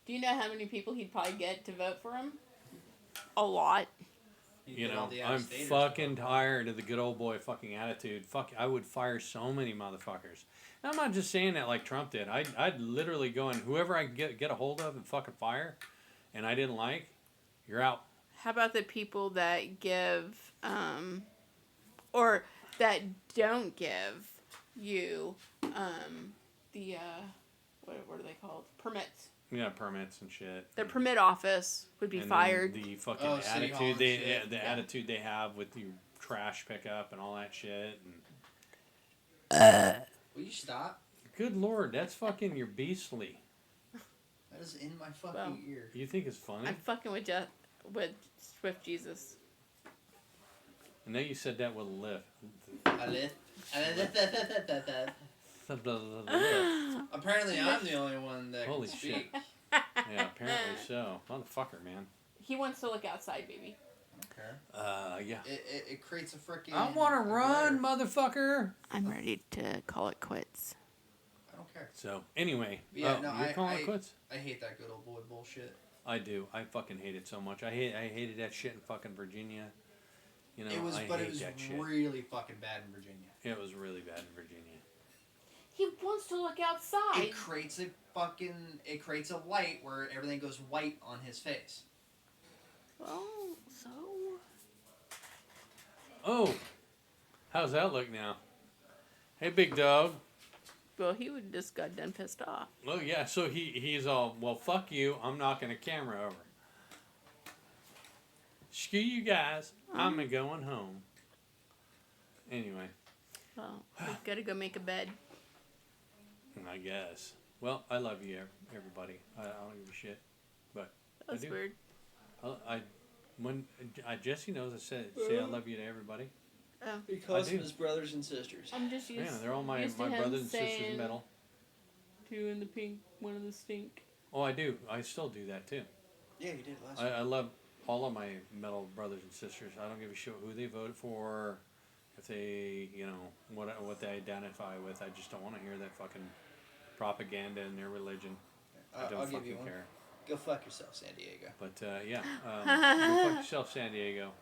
S2: Do you know how many people he'd probably get to vote for him? A lot.
S1: You know, I'm fucking tired of the good old boy fucking attitude. Fuck, I would fire so many motherfuckers. And I'm not just saying that like Trump did. I'd literally go and whoever I get a hold of and fucking fire, and I didn't like, you're out.
S2: How about the people that give, or that don't give you, the, what are they called? Permits.
S1: Yeah, permits and shit.
S2: The permit office would be
S1: And
S2: fired.
S1: The fucking
S3: City Hall
S1: attitude
S3: and shit.
S1: the attitude they have with your trash pickup and all that shit.
S3: Will you stop?
S1: Good lord, that's fucking your beastly.
S3: That is in my fucking ear.
S1: You think it's funny?
S2: I'm fucking with Swift Jesus.
S1: I know you said that with a lift.
S3: Apparently, I'm the only one that
S1: Holy
S3: can speak.
S1: Yeah, apparently so. Motherfucker, man.
S2: He wants to look outside, baby.
S3: Okay.
S1: Yeah.
S3: It creates a freaking.
S1: I want to run, motherfucker.
S2: I'm ready to call it quits.
S3: I don't care.
S1: So, anyway.
S3: Yeah, no,
S1: you're calling it quits?
S3: I hate that good old boy bullshit.
S1: I do. I fucking hate it so much. I hated that shit in fucking Virginia. You know,
S3: It was
S1: I hate that shit.
S3: really fucking bad in Virginia.
S1: It was really bad in Virginia.
S2: He wants to look outside.
S3: It creates a light where everything goes white on his face.
S2: Well, so.
S1: Oh, how's that look now? Hey, big dog.
S2: Well, he would just got done pissed off.
S1: Oh yeah, so he's all, well, fuck you. I'm knocking a camera over. Screw you guys. I'm going home. Anyway.
S2: Well, we gotta go make a bed.
S1: I guess. Well, I love you, everybody. I don't give a shit, but
S2: That's
S1: I do.
S2: weird.
S1: When Jesse knows, I say I love you to everybody.
S3: He calls
S1: I
S3: them
S1: do.
S3: his brothers and sisters.
S2: I'm just used.
S1: Yeah, they're all my
S2: used to him
S1: brothers and sisters
S2: saying
S1: in metal.
S2: Two in the pink, one in the stink.
S1: Oh, I do. I still do that too.
S3: Yeah, you did last week.
S1: I love all of my metal brothers and sisters. I don't give a shit who they voted for, if they, what they identify with. I just don't want to hear that fucking propaganda in their religion. I don't
S3: I'll
S1: fucking
S3: give you one.
S1: care.
S3: Go fuck yourself, San Diego.
S1: But yeah, go fuck yourself, San Diego.